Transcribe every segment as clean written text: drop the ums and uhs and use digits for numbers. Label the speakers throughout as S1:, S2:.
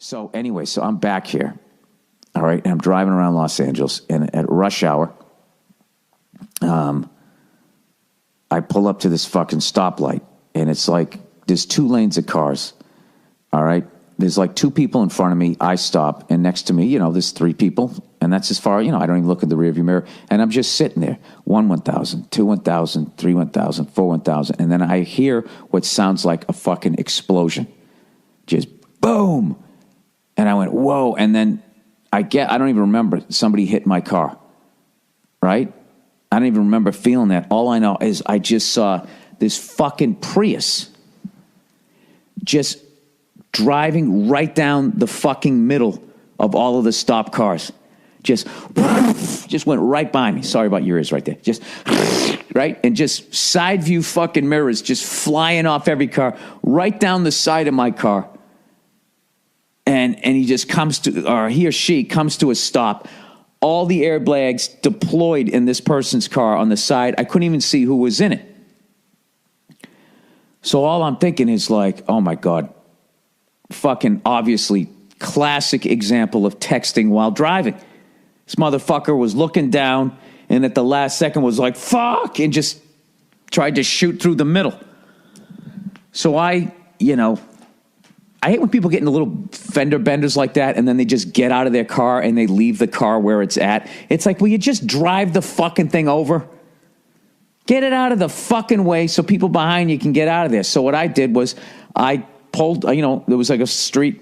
S1: So anyway, so I'm back here, all right, and I'm driving around Los Angeles, and at rush hour, I pull up to this fucking stoplight, and it's like there's 2 lanes of cars, all right? There's like 2 people in front of me. I stop, and next to me, you know, there's 3 people, and that's as far, you know, I don't even look in the rearview mirror, and I'm just sitting there. 1, 1,000, 2, 1,000, 3, 1,000, 4, 1,000, and then I hear what sounds like a fucking explosion. Just boom. And I went, whoa, and then I don't even remember somebody hit my car, right? I don't even remember feeling that. All I know is I just saw this fucking Prius just driving right down the fucking middle of all of the stopped cars. Just went right by me. Sorry about your ears right there. Just, right? And just side view fucking mirrors just flying off every car, right down the side of my car. And he just comes to, or he or she comes to a stop. All the airbags deployed in this person's car on the side. I couldn't even see who was in it. So all I'm thinking is like, oh my God, fucking obviously classic example of texting while driving. This motherfucker was looking down and at the last second was like, fuck, and just tried to shoot through the middle. So I hate when people get into little fender benders like that and then they just get out of their car and they leave the car where it's at. It's like, will you just drive the fucking thing over? Get it out of the fucking way so people behind you can get out of there. So what I did was I pulled, there was like a street,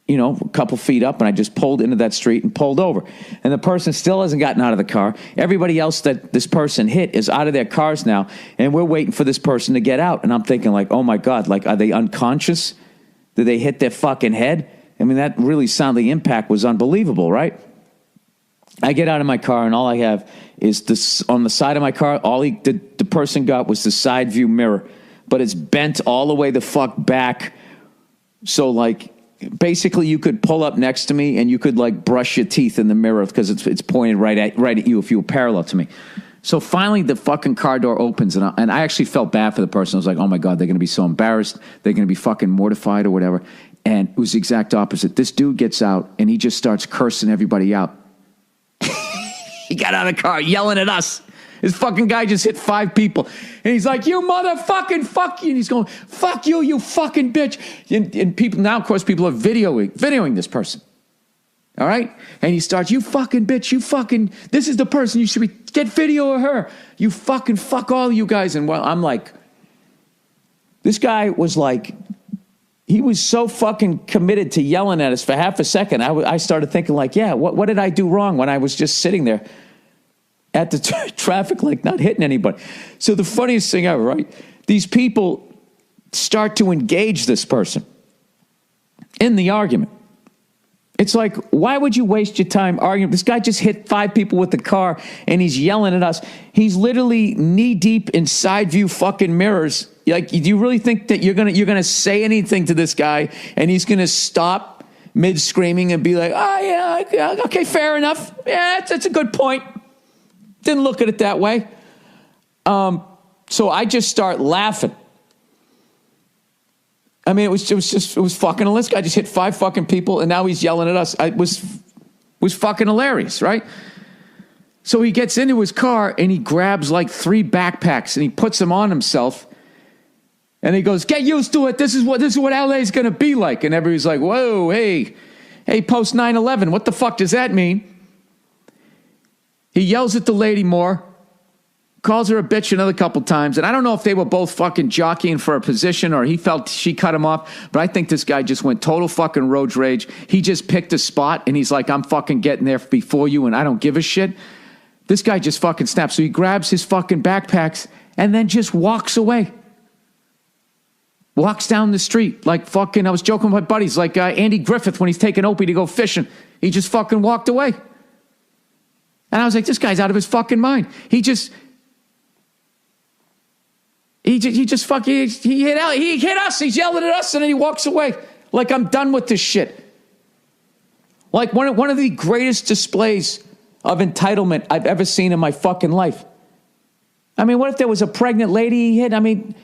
S1: a couple feet up, and I just pulled into that street and pulled over. And the person still hasn't gotten out of the car. Everybody else that this person hit is out of their cars now, and we're waiting for this person to get out. And I'm thinking like, oh my God, like, are they unconscious? Did they hit their fucking head? I mean, that really sounded, the impact was unbelievable, right? I get out of my car, and all I have is this on the side of my car. All the person got was the side view mirror, but it's bent all the way the fuck back. So like, basically, you could pull up next to me, and you could like brush your teeth in the mirror because it's pointed right at you if you were parallel to me. So finally, the fucking car door opens, and I actually felt bad for the person. I was like, oh my God, they're going to be so embarrassed. They're going to be fucking mortified or whatever. And it was the exact opposite. This dude gets out, and he just starts cursing everybody out. He got out of the car yelling at us. This fucking guy just hit 5 people. And he's like, you motherfucking fuck you. And he's going, fuck you, you fucking bitch. And people, now, of course, people are videoing this person. All right? And he starts, you fucking bitch, this is the person you should be, get video of her. You fucking fuck all of you guys. And well, I'm like, this guy was like, he was so fucking committed to yelling at us for half a second. I started thinking like, yeah, what did I do wrong when I was just sitting there at the traffic light, not hitting anybody? So the funniest thing ever, right? These people start to engage this person in the argument. It's like, why would you waste your time arguing? This guy just hit 5 people with the car, and he's yelling at us. He's literally knee deep in side view fucking mirrors. Like, do you really think that you're gonna say anything to this guy, and he's gonna stop mid screaming and be like, oh yeah, okay, fair enough. Yeah, that's a good point. Didn't look at it that way. So I just start laughing. I mean, it was fucking, this guy just hit 5 fucking people, and now he's yelling at us. It was fucking hilarious, right? So he gets into his car, and he grabs like 3 backpacks, and he puts them on himself, and he goes, get used to it. This is what LA is going to be like. And everybody's like, whoa, hey, post 9/11. What the fuck does that mean? He yells at the lady more, calls her a bitch another couple times. And I don't know if they were both fucking jockeying for a position or he felt she cut him off, but I think this guy just went total fucking road rage. He just picked a spot, and he's like, I'm fucking getting there before you, and I don't give a shit. This guy just fucking snaps. So he grabs his fucking backpacks and then just walks away. Walks down the street like fucking, I was joking with my buddies, like Andy Griffith when he's taking Opie to go fishing. He just fucking walked away. And I was like, this guy's out of his fucking mind. He hit us. He's yelling at us, and then he walks away. Like, I'm done with this shit. Like one of the greatest displays of entitlement I've ever seen in my fucking life. I mean, what if there was a pregnant lady he hit? I mean,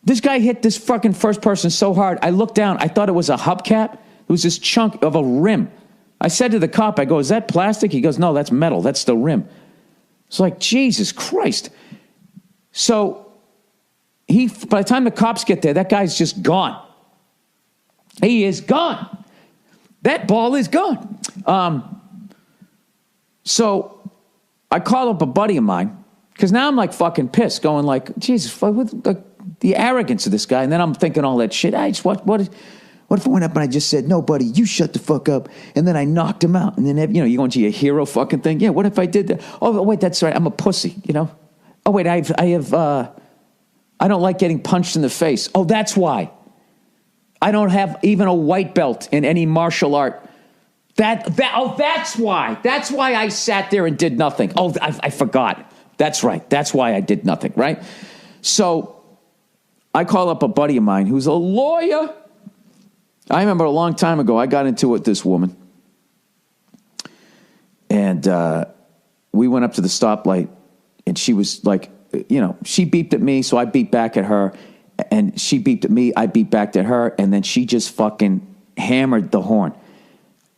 S1: This guy hit this fucking first person so hard. I looked down. I thought it was a hubcap. It was this chunk of a rim. I said to the cop, I go, is that plastic? He goes, no, that's metal. That's the rim. It's like, Jesus Christ. So by the time the cops get there, that guy's just gone. He is gone. That ball is gone. So I call up a buddy of mine, because now I'm like fucking pissed, going like, Jesus, the arrogance of this guy. And then I'm thinking all that shit. What if I went up and I just said, no, buddy, you shut the fuck up. And then I knocked him out. And then, you go into your hero fucking thing. Yeah, what if I did that? Oh, wait, that's right. I'm a pussy, Oh, wait, I don't like getting punched in the face. Oh, that's why. I don't have even a white belt in any martial art. That's why. That's why I sat there and did nothing. Oh, I forgot. That's right. That's why I did nothing, right? So I call up a buddy of mine who's a lawyer. I remember a long time ago, I got into it with this woman. And we went up to the stoplight, and she was like, she beeped at me, so I beeped back at her. And she beeped at me, I beeped back at her. And then she just fucking hammered the horn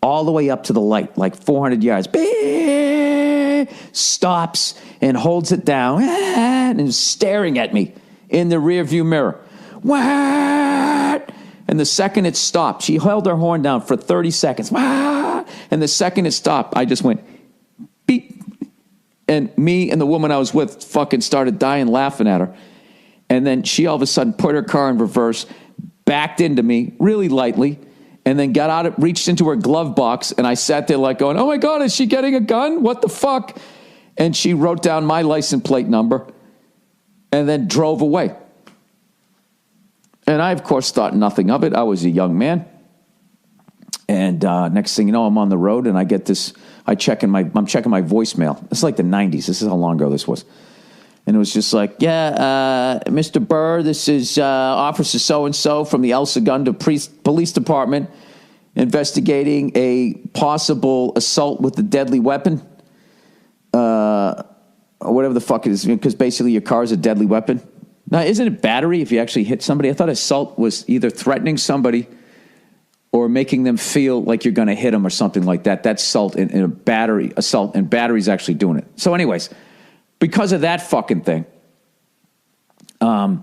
S1: all the way up to the light, like 400 yards. Beep, stops and holds it down and is staring at me in the rearview mirror. What? And the second it stopped, she held her horn down for 30 seconds. And the second it stopped, I just went beep. And me and the woman I was with fucking started dying laughing at her. And then she all of a sudden put her car in reverse, backed into me really lightly, and then got out, reached into her glove box. And I sat there like going, oh my God, is she getting a gun? What the fuck? And she wrote down my license plate number and then drove away. And I, of course, thought nothing of it. I was a young man. And next thing you know, I'm on the road, and I get this. I'm checking my voicemail. It's like the 90s. This is how long ago this was. And it was just like, yeah, Mr. Burr, this is Officer so-and-so from the El Segundo Police Department investigating a possible assault with a deadly weapon. Or whatever the fuck it is, because basically your car is a deadly weapon. Now, isn't it battery if you actually hit somebody? I thought assault was either threatening somebody or making them feel like you're going to hit them or something like that. That's assault in a battery, assault, and battery's actually doing it. So anyways, because of that fucking thing, I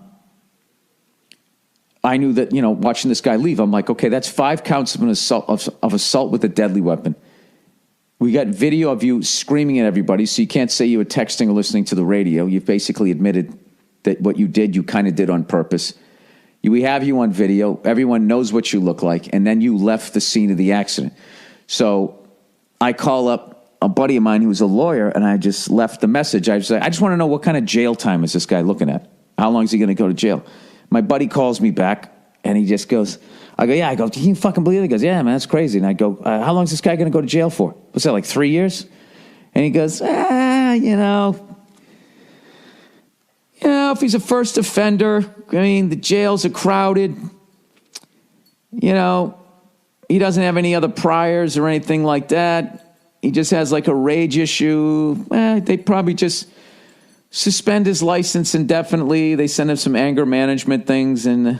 S1: knew that, watching this guy leave, I'm like, okay, that's 5 counts of an assault, of assault with a deadly weapon. We got video of you screaming at everybody, so you can't say you were texting or listening to the radio. You've basically admitted that what you did, you kind of did on purpose. We have you on video. Everyone knows what you look like. And then you left the scene of the accident. So I call up a buddy of mine who's a lawyer, and I just left the message. I just want to know what kind of jail time is this guy looking at? How long is he going to go to jail? My buddy calls me back, and he just goes, I go, yeah. I go, can you fucking believe it? He goes, yeah, man, that's crazy. And I go, how long is this guy going to go to jail for? What's that, like 3 years? And he goes, if he's a first offender, the jails are crowded. He doesn't have any other priors or anything like that. He just has like a rage issue. They probably just suspend his license indefinitely. They send him some anger management things. And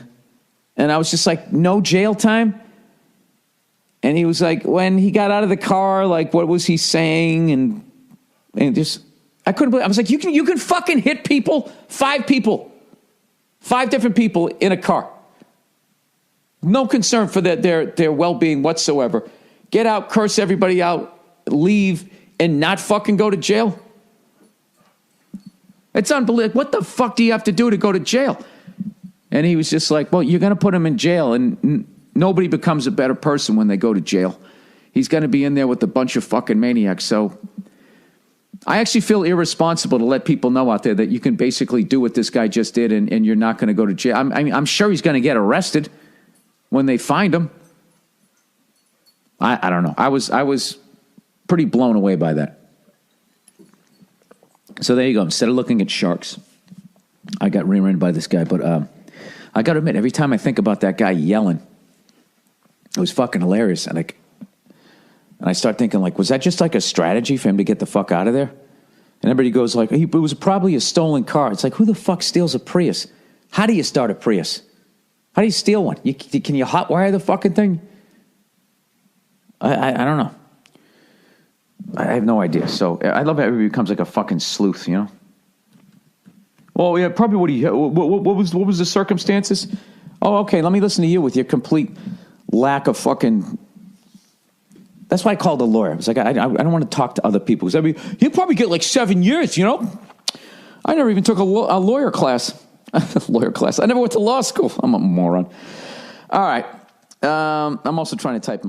S1: I was just like, no jail time? And he was like, when he got out of the car, like, what was he saying? And just... I couldn't believe. I was like, you can fucking hit people, 5 different people in a car. No concern for their well-being whatsoever. Get out, curse everybody out, leave, and not fucking go to jail. It's unbelievable. What the fuck do you have to do to go to jail? And he was just like, well, you're going to put him in jail, and nobody becomes a better person when they go to jail. He's going to be in there with a bunch of fucking maniacs, so... I actually feel irresponsible to let people know out there that you can basically do what this guy just did and you're not going to go to jail. I'm sure he's going to get arrested when they find him. I don't know. I was pretty blown away by that. So there you go. Instead of looking at sharks, I got rear-ended by this guy. But I got to admit, every time I think about that guy yelling, it was fucking hilarious. And I start thinking, like, was that just like a strategy for him to get the fuck out of there? And everybody goes like, it was probably a stolen car. It's like, who the fuck steals a Prius? How do you start a Prius? How do you steal one? Can you hotwire the fucking thing? I don't know. I have no idea. So I love how everybody becomes like a fucking sleuth, you know? Well, yeah, probably what was the circumstances? Oh, okay, let me listen to you with your complete lack of fucking... That's why I called a lawyer. It's like, I don't want to talk to other people. Because I mean, he'll probably get like 7 years, you know? I never even took a lawyer class. Lawyer class. I never went to law school. I'm a moron. All right. I'm also trying to type...